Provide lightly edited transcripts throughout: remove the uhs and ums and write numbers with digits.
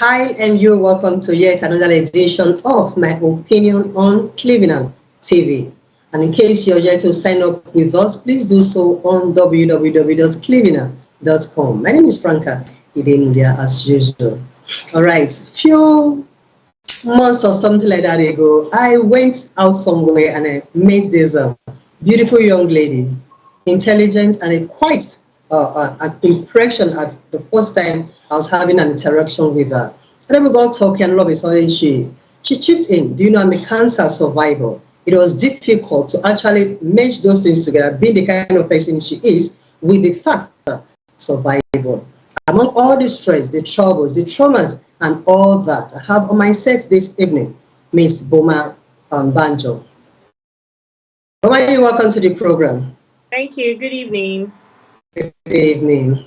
Hi, and you're welcome to yet another edition of my opinion on Cleveland TV. And in case you're yet to sign up with us, please do so on www.cleveland.com. My name is Franca Idemudia, as usual. All right, few months or something like that ago, I went out somewhere and I met this beautiful young lady, intelligent and a quite an impression at the first time I was having an interaction with her. And then we got talking and all of a sudden she chipped in. Do you know I'm a cancer survivor? It was difficult to actually merge those things together, being the kind of person she is with the fact that survivor. Among all the stress, the troubles, the traumas, and all that, I have on my set this evening Miss Boma Banjo. Boma, you welcome to the program. Thank you. Good evening. Good evening.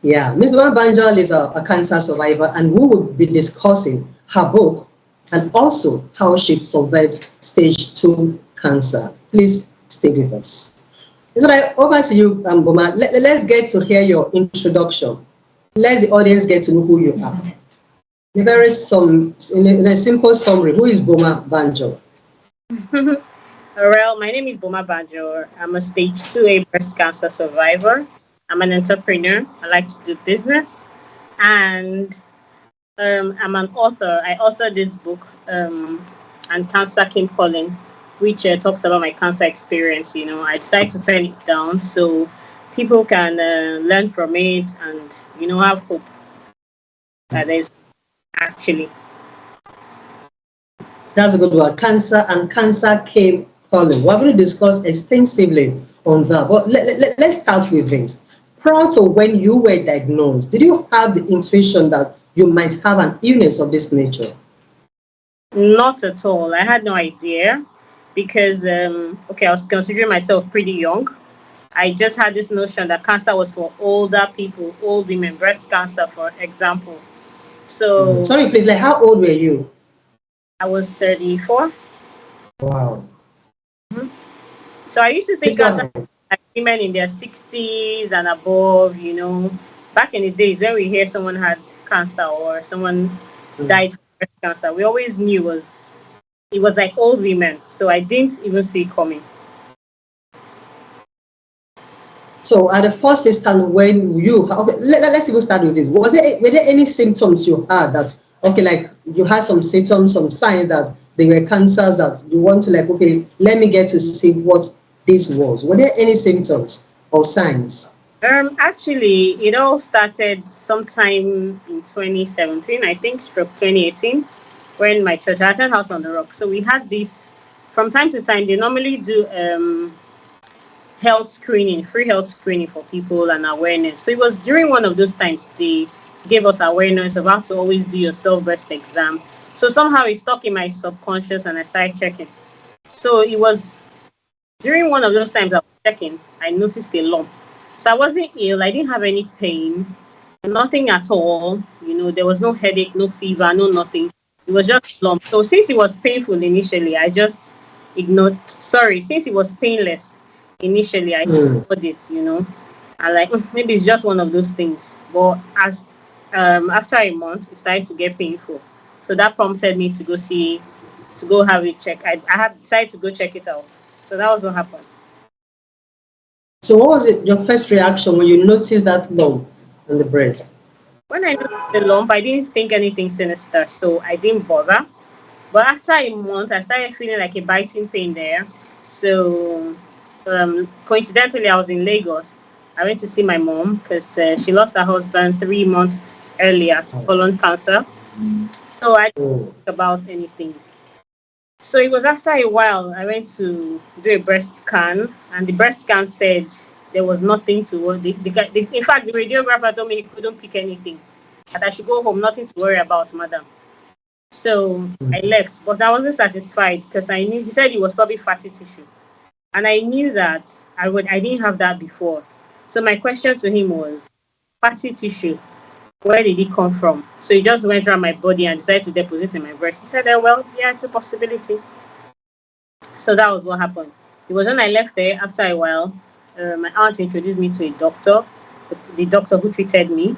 Yeah, Miss Boma Banjo is a cancer survivor, and we will be discussing her book and also how she survived stage 2 cancer. Please stay with us. So, over to you, Boma. Let's get to hear your introduction. Let the audience get to know who you are. In a simple summary, who is Boma Banjo? Well, my name is Boma Banjo. I'm a stage 2A breast cancer survivor. I'm an entrepreneur. I like to do business. And I'm an author. I authored this book, and Cancer Came Calling, which talks about my cancer experience. I decided to pen it down so people can learn from it and, have hope that there's actually. That's a good one. Cancer and cancer came calling. We're going to discuss extensively on that. But let's start with this. Prior to when you were diagnosed, did you have the intuition that you might have an illness of this nature? Not at all. I had no idea because, I was considering myself pretty young. I just had this notion that cancer was for older people, old women, breast cancer, for example. So Sorry, please, like how old were you? I was 34. Wow. Mhm. So I used to Please think go cancer ahead. like women in their 60s and above. Back in the days when we hear someone had cancer or someone Mm. died from breast cancer, we always knew it was like old women. So I didn't even see it coming. So at the first instant when let's even start with this. Were there any symptoms you had that, okay, like you had some symptoms, some signs that they were cancers that you want to, like, okay, let me get to see what this was. Were there any symptoms or signs? Actually, it all started sometime in 2017, I think, stroke 2018, when my church, I attend House on the Rock. So we had this from time to time. They normally do health screening, free health screening for people and awareness. So it was during one of those times they gave us awareness of how to always do your self breast exam. So somehow it stuck in my subconscious and I started checking. So it was during one of those times I was checking, I noticed a lump. So I wasn't ill, I didn't have any pain, nothing at all. There was no headache, no fever, no nothing. It was just lump. So since it was painful initially, I just ignored. Sorry, since it was painless initially, I Mm. ignored it. I like maybe it's just one of those things. But as after a month, it started to get painful. So that prompted me to go have it check. I had decided to go check it out. So that was what happened. So what was it your first reaction when you noticed that lump on the breast? When I noticed the lump, I didn't think anything sinister, so I didn't bother. But after a month, I started feeling like a biting pain there. So, coincidentally, I was in Lagos. I went to see my mom because she lost her husband 3 months earlier to colon cancer. So I didn't Oh. think about anything. So it was after a while I went to do a breast scan, and the breast scan said there was nothing to worry. In fact, the radiographer told me he couldn't pick anything, that I should go home, nothing to worry about, madam. So I left, but I wasn't satisfied because I knew he said it was probably fatty tissue, and I knew that I didn't have that before. So my question to him was, fatty tissue, where did it come from? So he just went around my body and decided to deposit in my breast. He said, well, yeah, it's a possibility. So that was what happened. It was when I left there after a while. My aunt introduced me to a doctor, the doctor who treated me.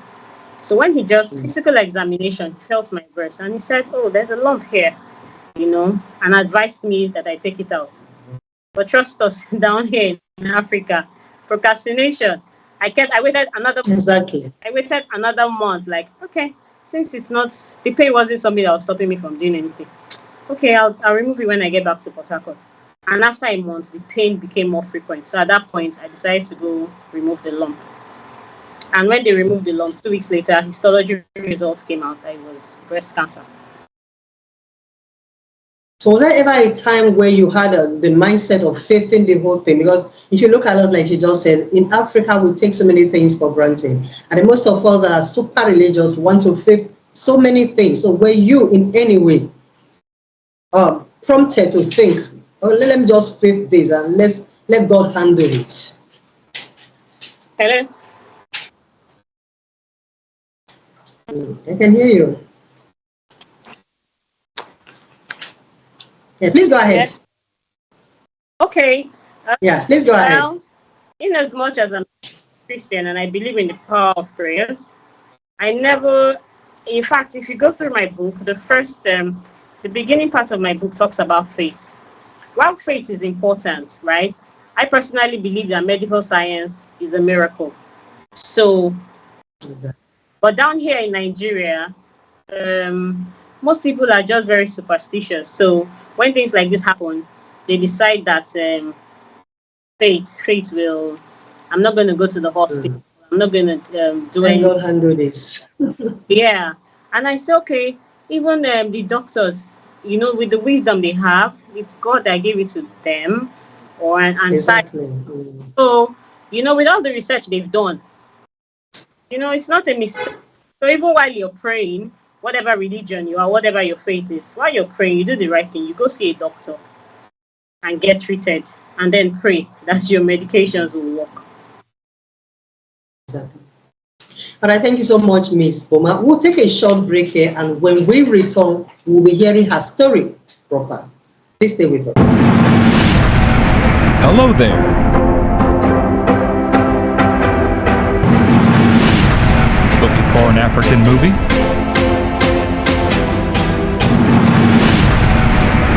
So when he just physical examination, he felt my breast and he said, "Oh, there's a lump here," and advised me that I take it out. But trust us, down here in Africa, procrastination. Exactly. I waited another month. Like, okay, since it's not the pain wasn't something that was stopping me from doing anything. Okay, I'll remove it when I get back to Port Harcourt. And after a month, the pain became more frequent. So at that point, I decided to go remove the lump. And when they removed the lump, 2 weeks later, histology results came out that it was breast cancer. So was there ever a time where you had the mindset of facing the whole thing? Because if you look at it, like you just said, in Africa, we take so many things for granted. And most of us that are super religious want to face so many things. So were you in any way prompted to think, oh, let me just face this and let God handle it? Hello? I can hear you. Yeah, please go ahead. Yes. Okay. Yeah, please go ahead. Well, in as much as I'm Christian and I believe in the power of prayers, I never, in fact, if you go through my book, the beginning part of my book talks about faith. While faith is important, right? I personally believe that medical science is a miracle. So, but down here in Nigeria, most people are just very superstitious. So when things like this happen, they decide that faith will. I'm not going to go to the hospital. I'm not going to do Let any. God handle this. Yeah, and I say okay. Even the doctors, with the wisdom they have, it's God that gave it to them, or and science. Exactly. So with all the research they've done, it's not a mistake. So even while you're praying, whatever religion you are, whatever your faith is, while you're praying, you do the right thing. You go see a doctor and get treated, and then pray that your medications will work. Exactly. But I thank you so much, Miss Boma. We'll take a short break here, and when we return, we'll be hearing her story proper. Please stay with us. Hello there. Looking for an African movie?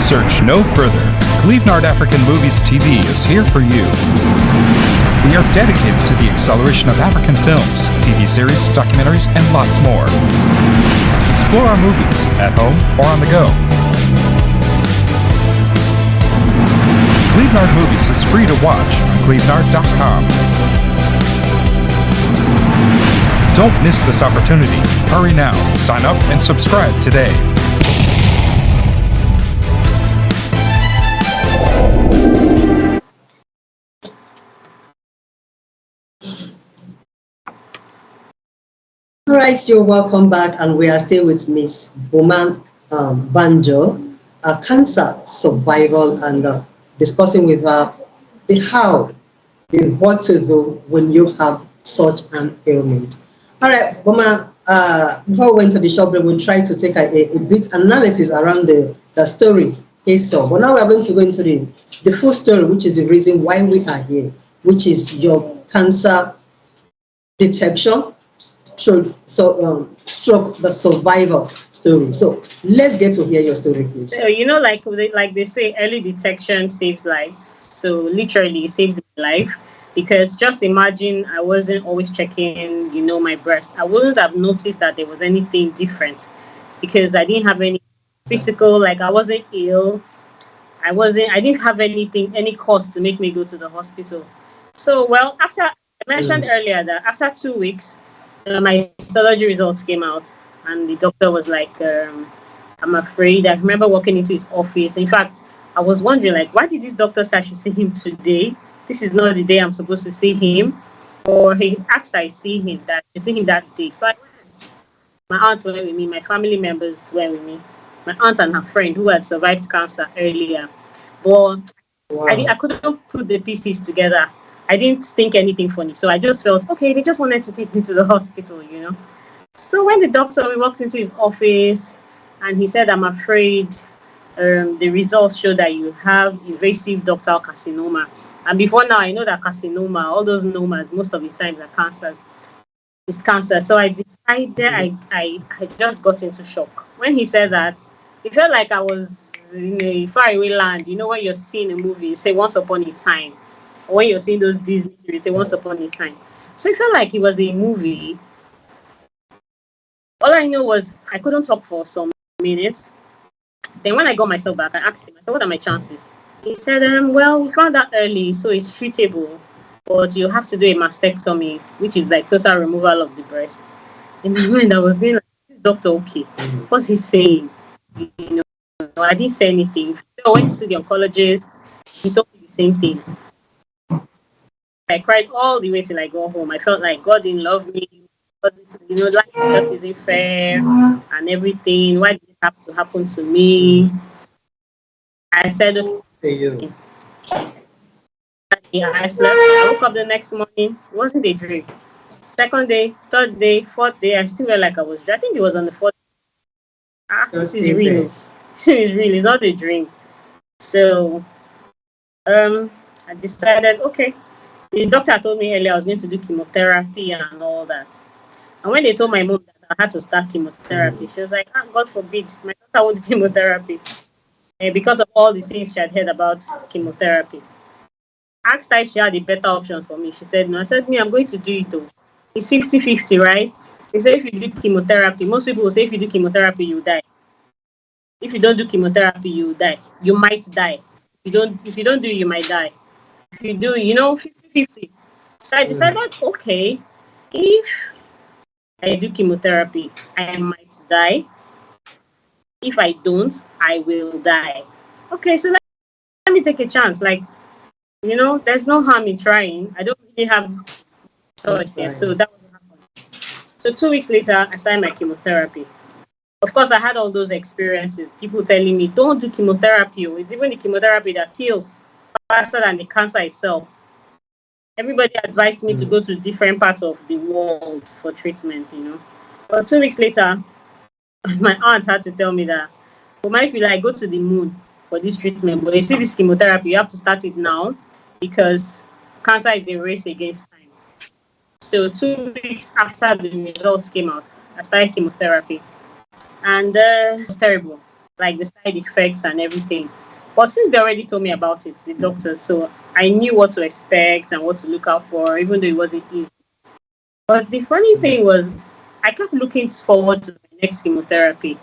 Search no further. Clevenard African Movies TV is here for you. We are dedicated to the acceleration of African films, TV series, documentaries, and lots more. Explore our movies at home or on the go. Clevenard Movies is free to watch on clevenard.com. Don't miss this opportunity. Hurry now. Sign up and subscribe today. All right, you're welcome back, and we are still with Miss Boma Banjo, a cancer survival, and discussing with her what to do when you have such an ailment. All right, Boma, before we went to the shop, we tried to take a bit analysis around the story itself. But now we are going to go into the full story, which is the reason why we are here, which is your cancer detection, stroke the survival story. So let's get to hear your story, please. So like they say, early detection saves lives. So literally, it saved my life, because just imagine I wasn't always checking, my breast. I wouldn't have noticed that there was anything different, because I didn't have any physical, like I wasn't ill. I didn't have any cause to make me go to the hospital. So, well, after I mentioned earlier that after 2 weeks, my histology results came out, and the doctor was like, I'm afraid. I remember walking into his office. In fact, I was wondering, like, why did this doctor say I should see him today? This is not the day I'm supposed to see him. Or he asked I see him that day. So my aunt went with me, my family members went with me, my aunt and her friend who had survived cancer earlier. But Wow. I couldn't put the pieces together. I didn't think anything funny. So I just felt, okay, they just wanted to take me to the hospital. So when we walked into his office, and he said, I'm afraid the results show that you have invasive ductal carcinoma. And before now, I know that carcinoma, all those nomas, most of the times are cancer. it's cancer. So I decided I just got into shock. When he said that, it felt like I was in a faraway land. You know, when you're seeing a movie, you say once upon a time. Or when you're seeing those Disney series, say once upon a time. So it felt like it was a movie. All I know was I couldn't talk for some minutes. Then when I got myself back, I asked him, I said, what are my chances? He said, well, we found out early, so it's treatable. But you have to do a mastectomy, which is like total removal of the breast. In my mind, I was going like, this doctor, okay. What's he saying? You know, I didn't say anything. So I went to see the oncologist. He told me the same thing. I cried all the way till I got home. I felt like God didn't love me. Because, you know, life just isn't fair and everything. Why did it have to happen to me? I said, okay. Yeah, I slept. I woke up the next morning. It wasn't a dream. Second day, third day, fourth day, I still felt like I was. I think it was on the fourth. This is real. This is real. It's not a dream. So, I decided, okay. The doctor told me earlier I was going to do chemotherapy and all that. And when they told my mom that I had to start chemotherapy, she was like, God forbid, my daughter won't do chemotherapy because of all the things she had heard about chemotherapy. Asked her if she had a better option for me. She said no. I said, me, I'm going to do it though. It's 50-50, right? They say if you do chemotherapy, most people will say if you do chemotherapy, you die. If you don't do chemotherapy, you die. You might die. If you don't do it, you might die. If you do, 50-50. So I decided, okay, if I do chemotherapy, I might die. If I don't, I will die. Okay, so let me take a chance. Like, there's no harm in trying. I don't really have choice here. So that was what happened. So 2 weeks later, I started my chemotherapy. Of course, I had all those experiences. People telling me, don't do chemotherapy. It's even the chemotherapy that kills faster than the cancer itself. Everybody advised me to go to different parts of the world for treatment. But 2 weeks later, my aunt had to tell me that, if you like, go to the moon for this treatment, but you see this chemotherapy, you have to start it now because cancer is a race against time. So 2 weeks after the results came out, I started chemotherapy. And it was terrible, like the side effects and everything. But since they already told me about it, the doctors, so I knew what to expect and what to look out for, even though it wasn't easy. But the funny thing was, I kept looking forward to my next chemotherapy.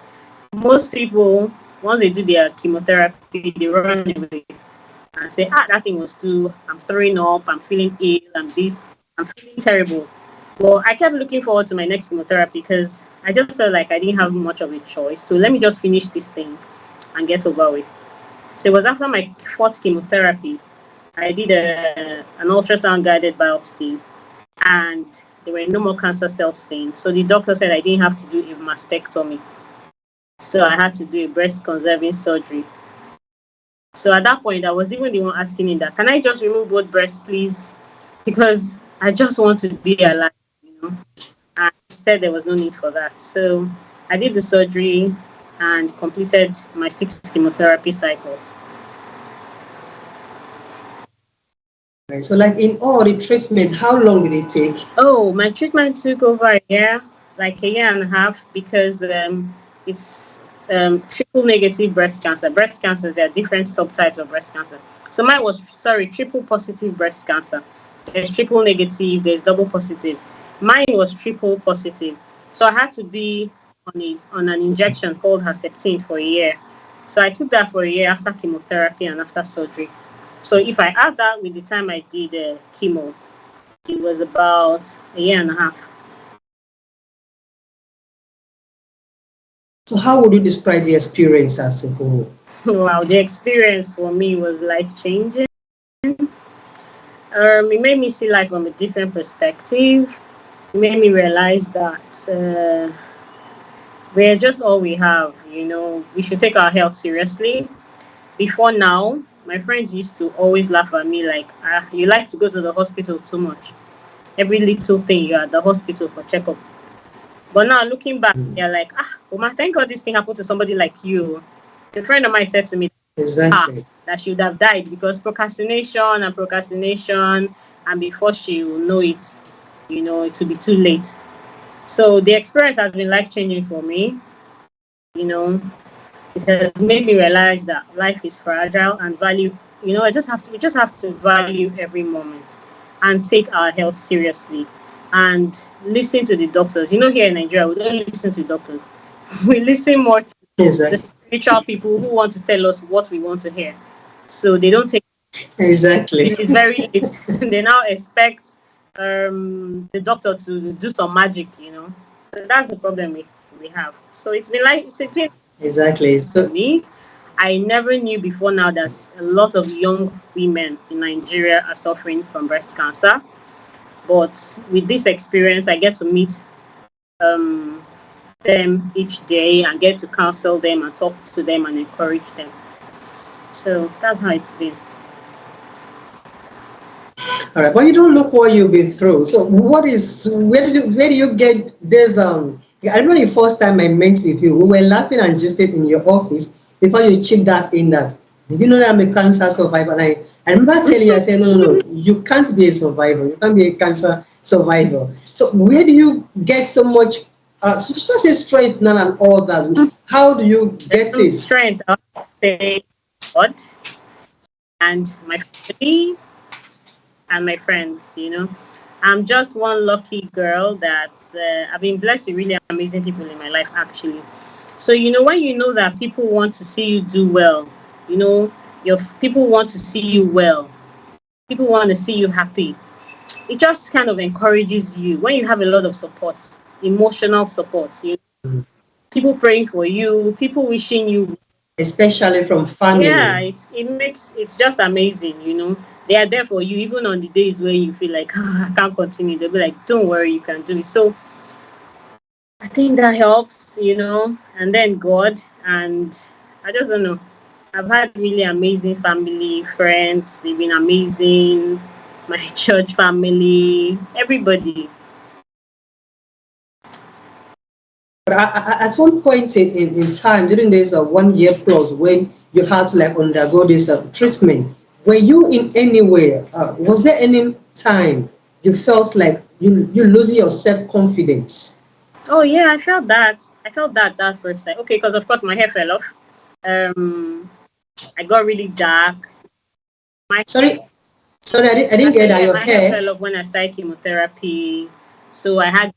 Most people, once they do their chemotherapy, they run away and say, that thing was too, I'm throwing up, I'm feeling ill, I'm feeling terrible. Well, I kept looking forward to my next chemotherapy because I just felt like I didn't have much of a choice. So let me just finish this thing and get over with. So it was after my fourth chemotherapy, I did an ultrasound guided biopsy and there were no more cancer cells seen. So the doctor said I didn't have to do a mastectomy. So I had to do a breast conserving surgery. So at that point, I was even the one asking him that, can I just remove both breasts, please? Because I just want to be alive. And he said there was no need for that. So I did the surgery and completed my 6 chemotherapy cycles. Right. So, like in all the treatment, how long did it take? Oh, my treatment took over a year, like a year and a half, because it's triple negative breast cancer. Breast cancer, there are different subtypes of breast cancer. So mine was, triple positive breast cancer. There's triple negative, there's double positive. Mine was triple positive. So I had to be on an injection called Herceptin for a year. So I took that for a year after chemotherapy and after surgery. So if I add that with the time I did chemo, it was about a year and a half. So how would you describe the experience as a whole? Wow, the experience for me was life-changing. It made me see life from a different perspective. It made me realize that we're just all we have. We should take our health seriously. Before now, my friends used to always laugh at me like, you like to go to the hospital too much. Every little thing you're at the hospital for checkup. But now looking back, they're like, Boma, thank God this thing happened to somebody like you. A friend of mine said to me, exactly, that she would have died because procrastination, and before she will know it, it will be too late. So the experience has been life changing for me. You know, it has made me realize that life is fragile and value. I just have to. We just have to value every moment and take our health seriously and listen to the doctors. Here in Nigeria, we don't listen to doctors. We listen more to the Exactly. spiritual people who want to tell us what we want to hear. So they don't take Exactly. it is very late. They now expect the doctor to do some magic. So that's the problem we have. So it's been Exactly. for So me. I never knew before now that a lot of young women in Nigeria are suffering from breast cancer. But with this experience, I get to meet um, them each day and get to counsel them and talk to them and encourage them. So that's how it's been. all right, but you don't look what you've been through. So where do you get this I remember the first time I met with you, we were laughing and gisting in your office before you chipped that in that. Did you know that I'm a cancer survivor? And I remember telling you, I said, no, no, no, you can't be a survivor. You can't be a cancer survivor. So where do you get so much, so should I say strength now and all that? How do you get it? Strength, I would say God and my family and my friends. I'm just one lucky girl that I've been blessed with really amazing people in my life, actually. So, when you know that people want to see you do well, you know, your people want to see you well, people want to see you happy. It just kind of encourages you when you have a lot of support, emotional support. People praying for you, people wishing you. Especially from Yeah, family. it's just amazing. They are there for you even on the days where you feel like I can't continue. They'll be like, don't worry, you can do it. So I think that helps. And then God, and I just don't know. I've had really amazing family, friends, they've been amazing. My church family, everybody. But at one point in time, during this 1 year plus, when you had to like undergo this treatment, were you in any way, was there any time you felt like you losing your self confidence? Oh yeah, I felt that. I felt that first time. Okay, because of course my hair fell off. Um, I got really dark. My Sorry, sorry, I I didn't get said, that. yeah, Your my hair hair? fell off when I started chemotherapy. So I had,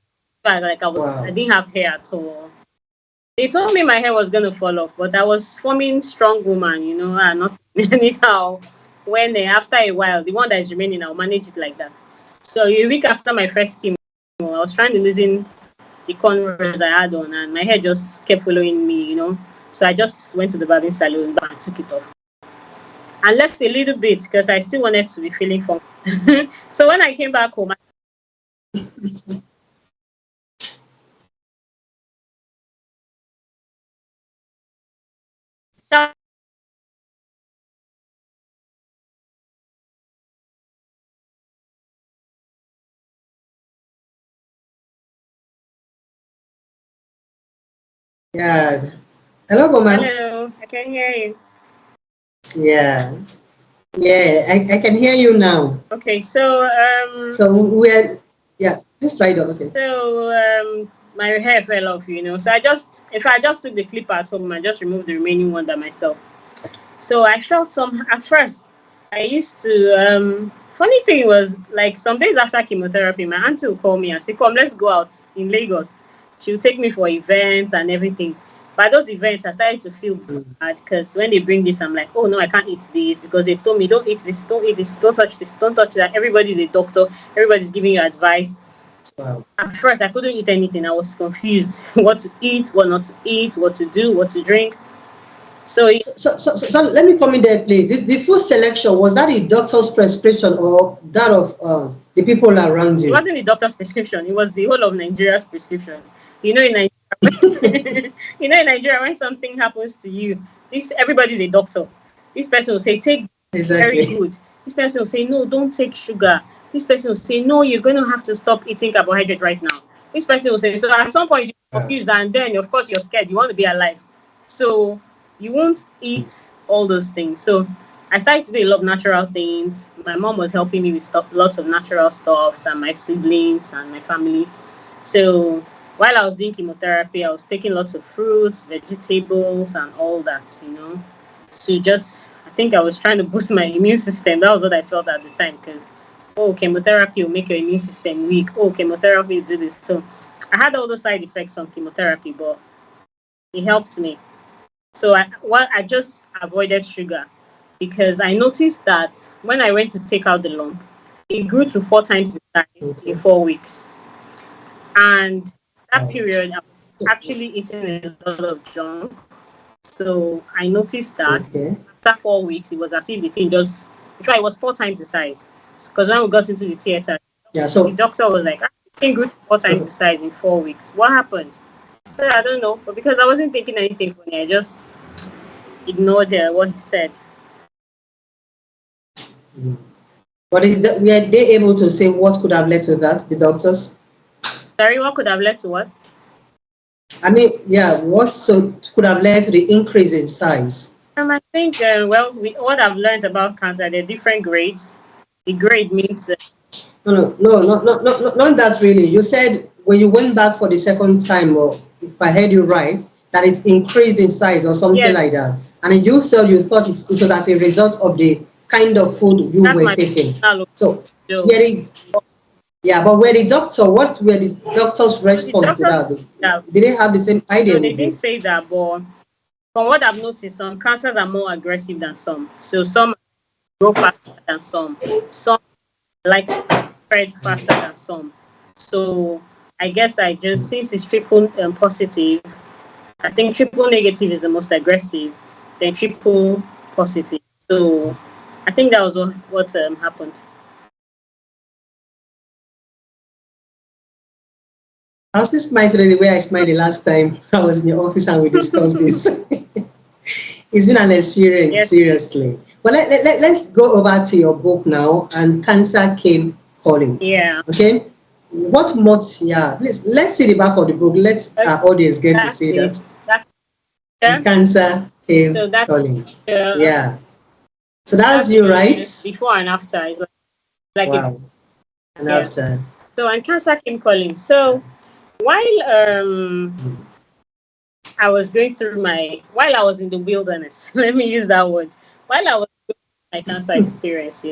like, I Wow. didn't have hair at all. They told me my hair was going to fall off, but I was forming strong woman, and not anyhow. When after a while, the one that is remaining, I'll manage it like that. So a week after my first chemo, I was trying to loosen the cornrows I had on, and my hair just kept following me. So I just went to the barbing salon and took it off. And left a little bit because I still wanted to be feeling funky. So when I came back home, I Yeah. Hello, Boma. hello, I can hear you. Yeah. Yeah, I can hear you now. Okay, so So we're, yeah, let's try it out. Okay. so my hair fell off. So if I just took the clip at home, I just removed the remaining one by myself. So I felt some at first. I used to funny thing was, like, some days after chemotherapy, my auntie will call me and say, come, let's go out in Lagos. She'll take me for events and everything. By those events, I started to feel bad because when they bring this, I'm like, oh no, I can't eat this because they've told me don't eat this, don't eat this, don't touch this, don't touch that. Everybody's a doctor, everybody's giving you advice. Wow. At first, I couldn't eat anything. I was confused what to eat, what not to eat, what to do, what to drink. So it So let me come in there, please. The food selection, was that a doctor's prescription or that of the people around you? wasn't the doctor's prescription, it was the whole of Nigeria's prescription. You know, in Nigeria, in Nigeria, when something happens to you, this everybody's a doctor. This person will say, take very Exactly. good. This person will say, no, don't take sugar. This person will say, no, you're going to have to stop eating carbohydrate right now. This person will say, so at some point you're Wow. confused, and then of course you're scared. You want to be alive, so you won't eat all those things. So I started to do a lot of natural things. My mom was helping me with stuff, lots of natural stuff, and my siblings and my family. So while I was doing chemotherapy, I was taking lots of fruits, vegetables, and all that, to just, I think I was trying to boost my immune system. That was what I felt at the time because, oh, chemotherapy will make your immune system weak. Oh, chemotherapy will do this. So I had all those side effects from chemotherapy, but it helped me. So I just avoided sugar because I noticed that when I went to take out the lump, it grew to 4 times the size in Okay. 4 weeks. And that Wow. period, I was actually eating a lot of junk. So I noticed that Okay. after 4 weeks, it was as if the thing just, in fact, it was 4 times the size. Because when we got into the theater, Yeah. the So, doctor was like, the thing grew to 4 times the size in 4 weeks. What happened? I said, I don't know. But because I wasn't thinking anything funny, I just ignored what he said. but were they able to say what could have led to that? The doctors. Sorry, what could have led to what? I mean, yeah. What so could have led to the increase in size? I think, what I've learned about cancer, there are different grades. The grade means No, not that really. You said when you went back for the second time, or if I heard you right, that it increased in size or something yes, like that. And you said you thought it was as a result of the kind of food you that's were my taking. personal So, opinion. were the, yeah, but were the doctor, what were the doctor's So the response to doctors that? that Did they have the same idea no, they with didn't you? say that, but from what I've noticed, some cancers are more aggressive than some. So some grow faster than some. Some like spread faster than some. So I guess I just since it's triple positive, I think triple negative is the most aggressive, then triple positive. So I think that was what happened. I was still smiling the way I smiled the last time I was in your office and we discussed this. It's been an experience, Yes, please. seriously. But let's go over to your book now. And Cancer Came Calling. Yeah. Okay? What mods, yeah, please, let's see the back of the book. Let's Okay, our audience get to that's see it. that. That's And it. Cancer So Came that's Calling. uh, Yeah. So that's that's you, right? before and after. It's like a Wow. And yeah. after. So and cancer came calling. So while I was going through while I was in the wilderness, let me use that word. While I was going through my cancer experience.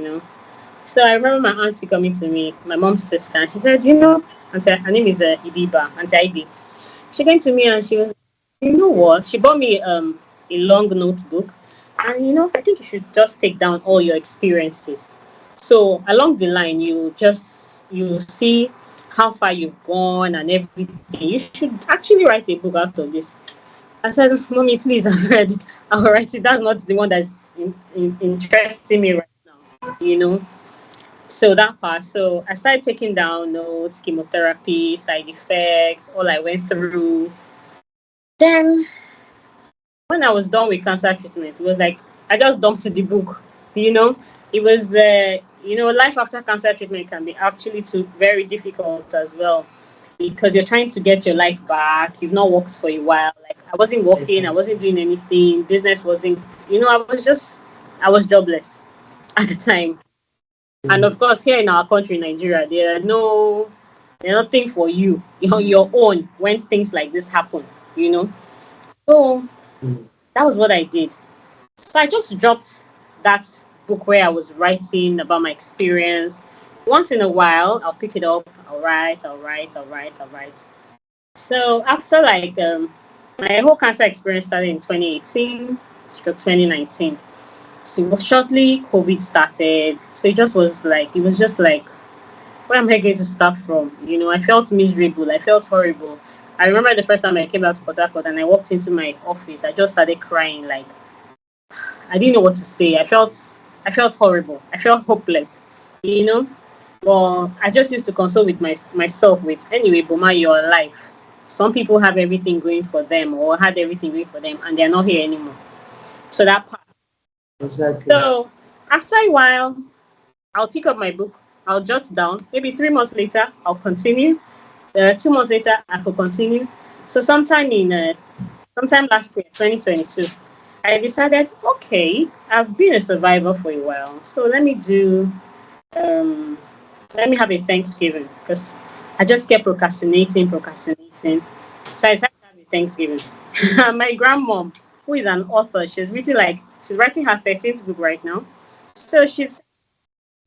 So I remember my auntie coming to me, my mom's sister, and she said, auntie, her name is Ibiba, Auntie Ibi. She came to me and she was, you know what? She bought me a long notebook, and I think you should just take down all your experiences. So along the line, you see how far you've gone and everything. You should actually write a book out of this. I said, Mommy, please, I'll write it. That's not the one that's interesting me right now. So that part. So I started taking down notes, chemotherapy, side effects, all I went through. Then when I was done with cancer treatment, it was like I just dumped the book. You know, it was life after cancer treatment can be actually too very difficult as well because you're trying to get your life back. You've not worked for a while. Like I wasn't working, I Exactly. wasn't doing anything. Business wasn't. I was jobless at the time. And of course, here in our country, Nigeria, there's nothing for you. You're on your own when things like this happen. You know. So Mm. that was what I did. So I just dropped that book where I was writing about my experience. Once in a while, I'll pick it up. I'll write. So after my whole cancer experience started in 2018, stroke 2019. So shortly COVID started. So it was just like, where am I going to start from? I felt miserable. I felt horrible. I remember the first time I came out to Port Harcourt and I walked into my office. I just started crying. Like I didn't know what to say. I felt horrible. I felt hopeless. You know. But I just used to console with myself with anyway, Boma, you're alive. Some people have everything going for them or had everything going for them and they're not here anymore. So that part. Exactly. So after a while, I'll pick up my book, I'll jot down. Maybe 3 months later, I'll continue. 2 months later, I could continue. So sometime last year, 2022, I decided, okay, I've been a survivor for a while, so um, let me have a Thanksgiving because I just kept procrastinating. So I decided to have a Thanksgiving. My grandmom, who is an author, she's writing her 13th book right now. So she's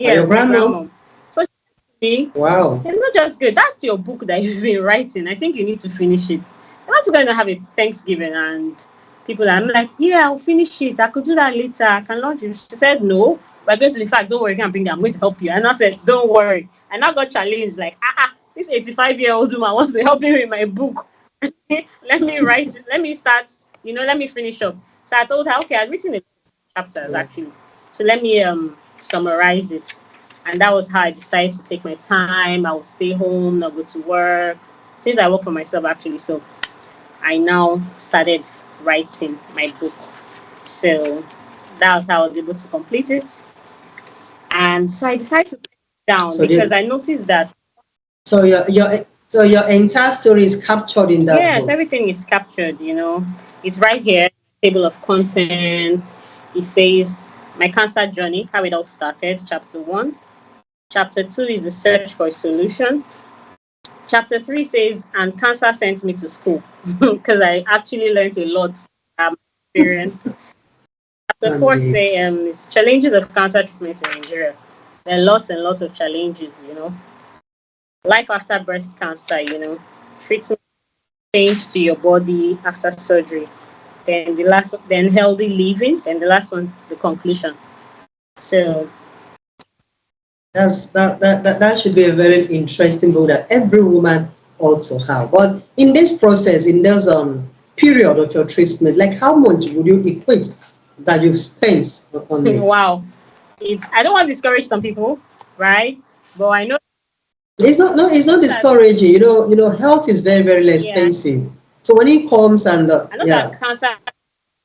Your yes, my grandma? grandmom. So she said to me, Wow. it's not just good. That's your book that you've been writing. I think you need to finish it. I'm not going to have a Thanksgiving and I'm like, yeah, I'll finish it. I could do that later. I can launch it. She said, no, we're going to the fact, don't worry, I can bring it. I'm going to help you. And I said, don't worry. And I got challenged like, this 85-year-old woman wants to help me with my book. Let me write it. Let me start, let me finish up. So I told her, okay, I've written a chapters Yeah. actually. So let me summarize it. And that was how I decided to take my time. I would stay home, not go to work. Since I work for myself actually, so I now started writing my book. So that was how I was able to complete it. And so I decided to put it down So because the I noticed that so your entire story is captured in that yes, book. everything is captured. It's right here, table of contents. It says my cancer journey, how it all started, chapter 1. Chapter 2 is the search for a solution. Chapter 3 says, and cancer sent me to school because I actually learned a lot experience. Chapter 4 say Amazing. is challenges of cancer treatment in Nigeria. There are lots and lots of challenges. Life after breast cancer, treatment change to your body after surgery. Then healthy living. Then the last one, the conclusion. So That should be a very interesting book that every woman ought to have. But in this process, in this period of your treatment, like how much would you equate that you've spent on it? wow, I don't want to discourage some people, right? But I know It's not no, it's not that discouraging. Health is very, very yeah, expensive. So when it comes and I know that yeah, cancer.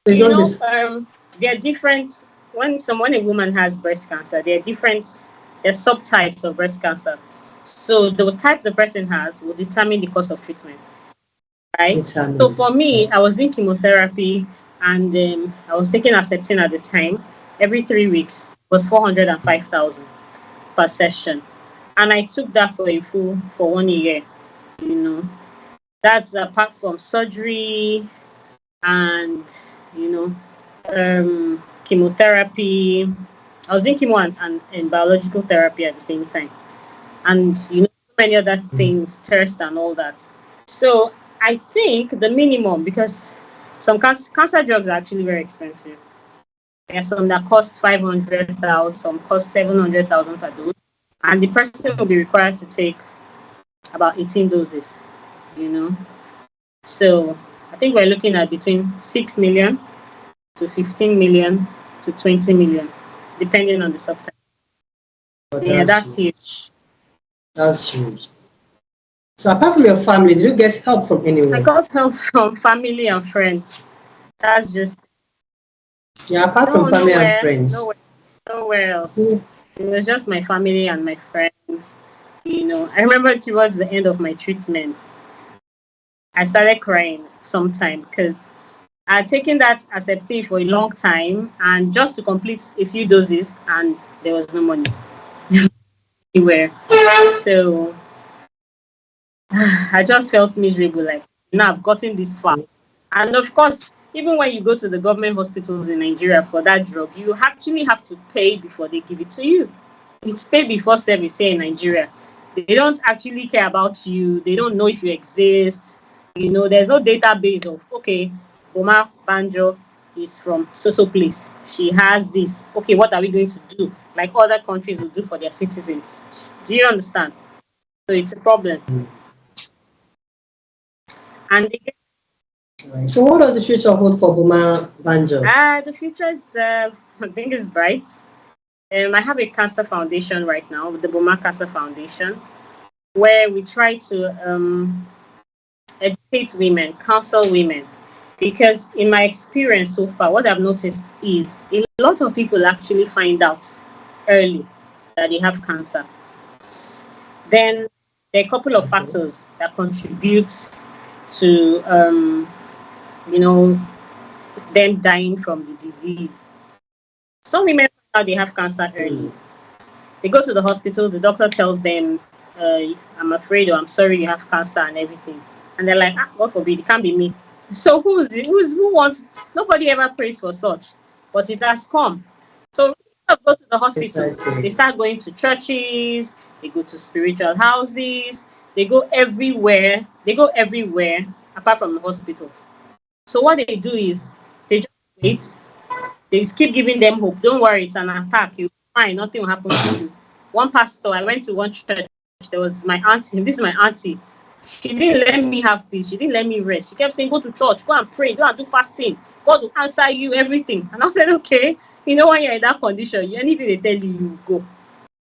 it's You not know, this. there are different when a woman has breast cancer, there's subtypes of breast cancer. So the type the person has will determine the cost of treatment, right? So for Determines. me, I was doing chemotherapy and I was taking Herceptin at the time. Every 3 weeks it was 405,000 per session, and I took that for 1 year. You know, that's apart from surgery and you know chemotherapy. I was doing chemo and biological therapy at the same time, and so many other things, test and all that. So I think the minimum, because some cancer drugs are actually very expensive. There are some that cost 500,000, some cost 700,000 per dose, and the person will be required to take about 18 doses. You know, so I think we're looking at between 6 million to 15 million to 20 million, depending on the subtype. But Yeah, that's that's huge. huge. That's huge. So apart from your family, did you get help from I anywhere? got help from family and friends. That's just Yeah, apart from no, family and nowhere, friends. nowhere, nowhere else. Mm. It was just my family and my friends. I remember towards the end of my treatment, I started crying sometime because I had taken that Herceptin for a long time, and just to complete a few doses, and there was no money anywhere. So I just felt miserable. Like, now I've gotten this far. And of course, even when you go to the government hospitals in Nigeria for that drug, you actually have to pay before they give it to you. It's pay before service here in Nigeria. They don't actually care about you. They don't know if you exist. There's no database of, okay, Boma Banjo is from so place. She has this. Okay, what are we going to do? Like other countries will do for their citizens. Do you understand? So it's a problem. And Right. So what does the future hold for Boma Banjo? the future is, I think, is bright. I have a cancer foundation right now, the Boma Cancer Foundation, where we try to educate women, counsel women. Because in my experience so far, what I've noticed is a lot of people actually find out early that they have cancer. Then there are a couple of Okay. factors that contribute to, you know, them dying from the disease. Some women find out they have cancer early. Mm. They go to the hospital, the doctor tells them I'm afraid, or I'm sorry you have cancer and everything. And they're like, ah, God forbid, it can't be me. So who wants? Nobody ever prays for such, but it has come. So instead of go to the hospital, they Exactly. start going to churches, they go to spiritual houses, they go everywhere. They go everywhere apart from the hospital. So what they do is they just wait. They just keep giving them hope. Don't worry, it's an attack. You're fine. Nothing will happen to you. One pastor, I went to one church. There was my auntie. This is my auntie. She didn't let me have peace. She didn't let me rest. She kept saying, "Go to church, go and pray, go and do fasting. God will answer you everything." And I said, "Okay, you know when you're in that condition, anything they tell you, you go."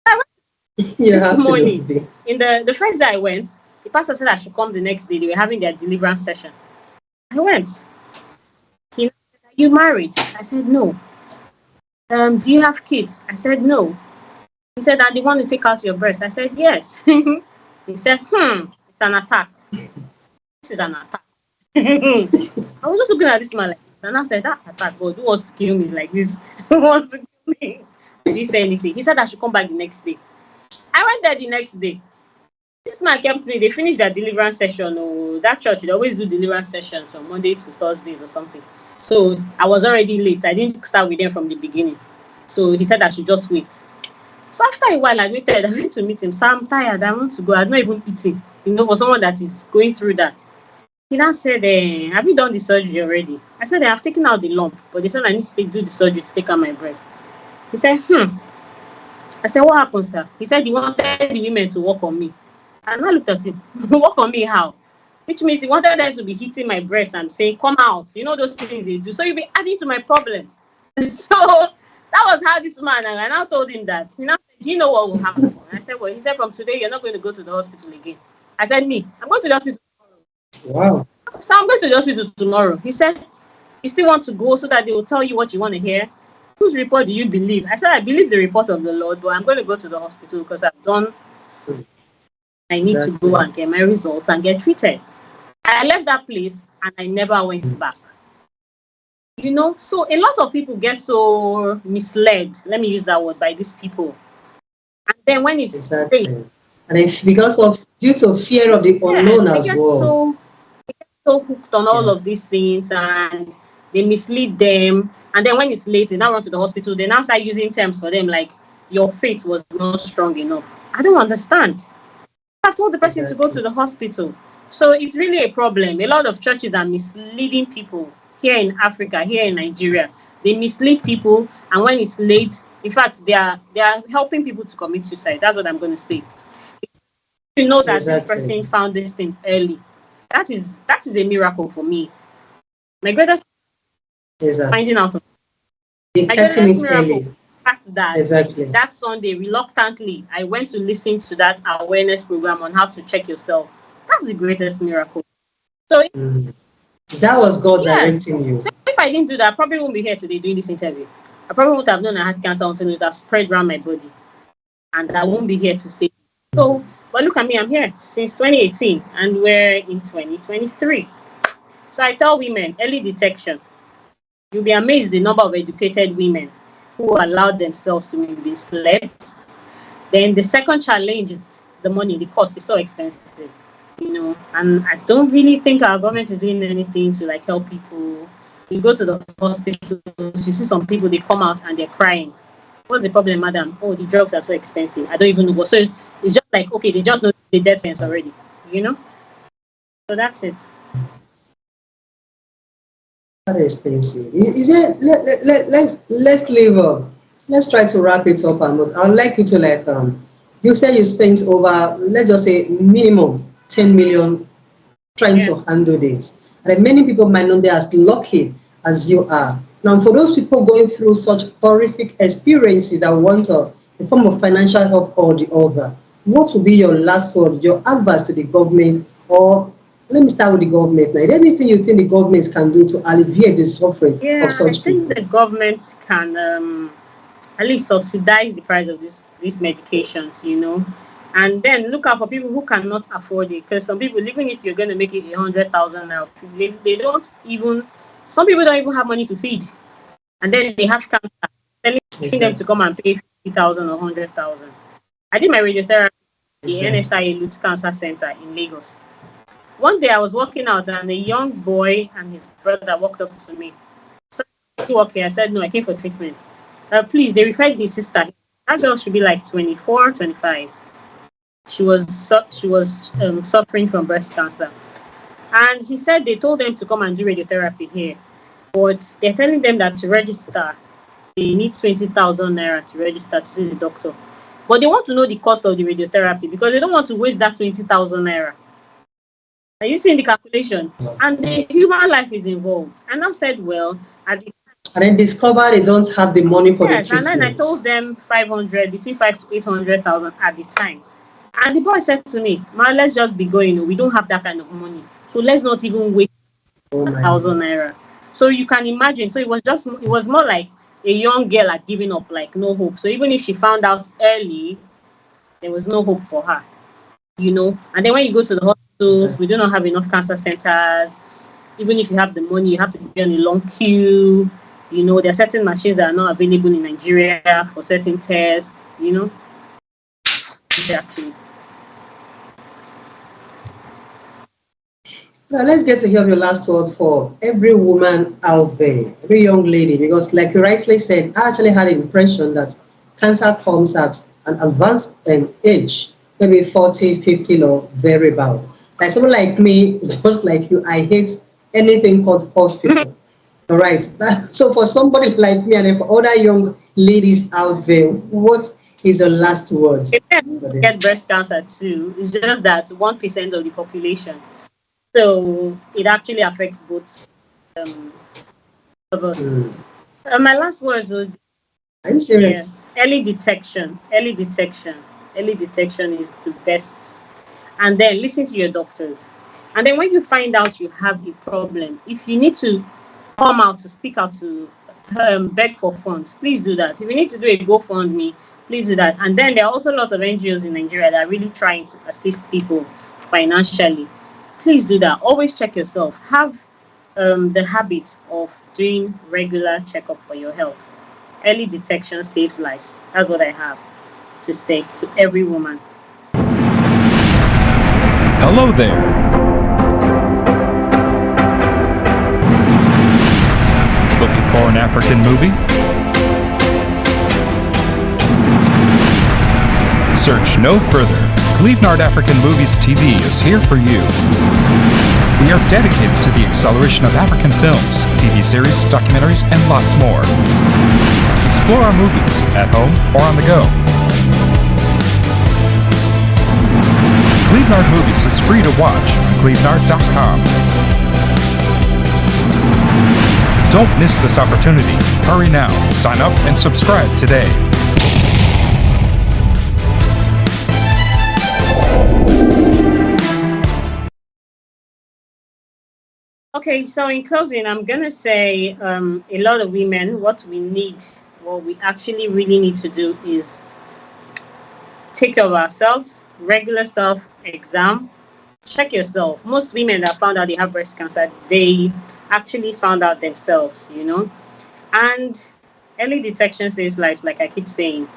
I went You this have to know morning. the In the first day I went, the pastor said I should come the next day. They were having their deliverance session. I went. He said, "Are you married?" I said, "No." Do you have kids? I said, "No." He said, "And they want to take out your breast?" I said, "Yes." He said, "It's an attack. This is an attack." I was just looking at this man like this, and I said, "That attack, God, who wants to kill me like this? Who wants to kill me?" He didn't say anything. He said I should come back the next day. I went there the next day. This man kept me. They finished their deliverance session. Oh, that church, they always do deliverance sessions from Monday to Thursdays or something. So I was already late. I didn't start with them from the beginning. So he said I should just wait. So after a while, I waited. I went to meet him. So I'm tired. I want to go. I'm not even eating. For someone that is going through that. He now said, "Have you done the surgery already?" I said, "I have taken out the lump, but they said I need to do the surgery to take out my breast." He said, I said, "What happened, sir?" He said he wanted the women to work on me. And I looked at him. Work on me how? Which means he wanted them to be hitting my breast and saying, "Come out." You know those things they do. So you'll be adding to my problems. So that was how this man, and I now told him that. He now said, "Do you know what will happen?" And I said, "Well," he said, "From today, you're not going to go to the hospital again." I said, "Me, I'm going to the hospital. wow. So I'm going to the hospital tomorrow." He said, "You still want to go so that they will tell you what you want to hear? Whose report do you believe?" I said, "I believe the report of the Lord, but I'm going to go to the hospital because I need to go Exactly. and get my results and get treated." I left that place and I never went back. So a lot of people get so misled, let me use that word, by these people. And then when it's late, Exactly. And if because of due to fear of the yes, unknown as well. they get so hooked on all Yeah. of these things, and they mislead them. And then when it's late, they now run to the hospital. They now start using terms for them like your faith was not strong enough. I don't understand. I've told the person to go to Exactly. the hospital. So it's really a problem. A lot of churches are misleading people here in Africa, here in Nigeria. They mislead people, and when it's late, in fact, they are helping people to commit suicide. That's what I'm going to say. You know that this Exactly. person found this thing early. That is a miracle for me. My greatest Exactly. finding out. My Detecting greatest it miracle was early. the fact that Exactly. that Sunday, reluctantly, I went to listen to that awareness program on how to check yourself. That's the greatest miracle. So Mm. That was God yes. directing So you. if I didn't do that, I probably wouldn't be here today doing this interview. I probably would have known I had cancer until it has spread around my body. And I won't be here to say. So, but look at me, I'm here since 2018 and we're in 2023. So I tell women, early detection. You'll be amazed the number of educated women who allowed themselves to be misled. Then the second challenge is the money, the cost is so expensive. And I don't really think our government is doing anything to like help people. You go to the hospitals, you see some people, they come out and they're crying. What's the problem, madam? Oh, the drugs are so expensive. I don't even know what. So it's just like, okay, they just know the death sentence already, you know? So that's it. Very expensive. Is it? Let's leave up. Let's try to wrap it up. And I would like you to you said you spent over, let's just say minimum 10 million trying Yeah. to handle this. And many people might not be as lucky as you are. Now, for those people going through such horrific experiences that want a form of financial help or the other, what will be your last word, your advice to the government? Or let me start with the government now. Is there anything you think the government can do to alleviate the suffering of Yeah, I such think people? the government can at least subsidize the price of these medications, and then look out for people who cannot afford it. Because some people, even if you're going to make it 100,000 now, they don't even. Some people don't even have money to feed, and then they have cancer. Telling them to Exactly. come and pay 50,000 or 100,000. I did my radiotherapy. the Exactly. NSIA Youth Cancer Center in Lagos. One day I was walking out and a young boy and his brother walked up to me. So, you okay? I said, no, I came for treatment. Please, they referred his sister. That girl should be like 24, 25. She was suffering from breast cancer. And he said they told them to come and do radiotherapy here. But they're telling them that to register, they need 20,000 naira to register to see the doctor. But they want to know the cost of the radiotherapy because they don't want to waste that 20,000 naira. Are you seeing the calculation? And the human life is involved. And I said, well, at the And then discover they don't have the money for the yes, and then I treatment. told them 500, between 5 to 800,000 at the time. And the boy said to me, man, let's just be going. We don't have that kind of money. So let's not even waste Oh my 1,000 God. naira. So you can imagine. So it was more like a young girl had given up, like no hope. So even if she found out early, there was no hope for her, you know. And then when you go to the hospitals, we Exactly. do not have enough cancer centers. Even if you have the money, you have to be on a long queue. You know, there are certain machines that are not available in Nigeria for certain tests, you know. Actually. Now let's get to hear your last word for every woman out there, every young lady, because like you rightly said, I actually had an impression that cancer comes at an advanced age, maybe 40, 50 or thereabout. Like someone like me, just like you, I hate anything called hospital. All right. So for somebody like me and then for other young ladies out there, what is your last words People for them? get breast cancer too. It's just that 1% of the population. So it actually affects both um, of us. Hmm. My last words would Are you serious? yes, early detection. Early detection is the best. And then listen to your doctors. And then when you find out you have a problem, if you need to come out to speak out to beg for funds, please do that. If you need to do a GoFundMe, please do that. And then there are also lots of NGOs in Nigeria that are really trying to assist people financially. Please do that. Always check yourself. Have the habit of doing regular checkup for your health. Early detection saves lives. That's what I have to say to every woman. Hello there. Looking for an African movie? Search no further. Clevenard African Movies TV is here for you. We are dedicated to the acceleration of African films, TV series, documentaries, and lots more. Explore our movies at home or on the go. Clevenard Movies is free to watch on clevenard.com. Don't miss this opportunity. Hurry now. Sign up and subscribe today. Okay, so in closing, I'm gonna say a lot of women, what we actually really need to do is take care of ourselves, regular self exam, check yourself. Most women that found out they have breast cancer, they actually found out themselves, you know. And early detection saves lives, like I keep saying.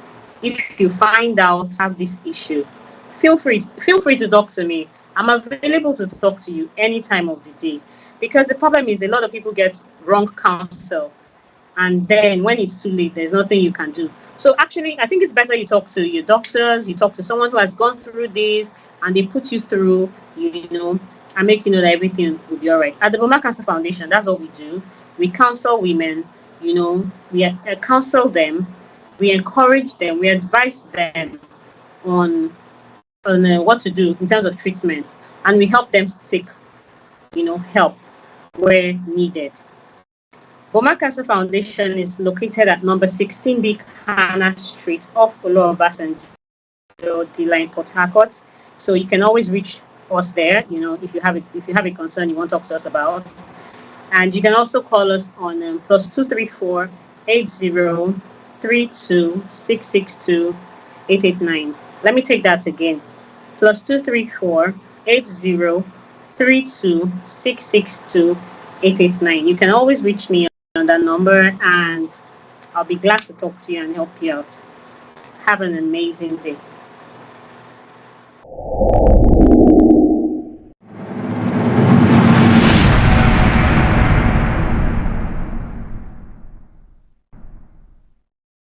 If you find out have this issue, feel free to talk to me. I'm available to talk to you any time of the day. Because the problem is a lot of people get wrong counsel, and then when it's too late, there's nothing you can do. So actually, I think it's better you talk to your doctors, you talk to someone who has gone through this, and they put you through, you know, and make you know that everything will be all right. At the Boma Cancer Foundation, that's what we do. We counsel women, you know, we counsel them, we encourage them, we advise them on what to do in terms of treatment, and we help them seek, help where needed. Boma Cancer Foundation is located at number 16B Hannah Street off Olobasanjo, the line Port Harcourt. So you can always reach us there, if you have a concern you want to talk to us about. And you can also call us on +234 8032 662 889. Let me take that again. +234 8032 662 889. You can always reach me on that number, and I'll be glad to talk to you and help you out. Have an amazing day.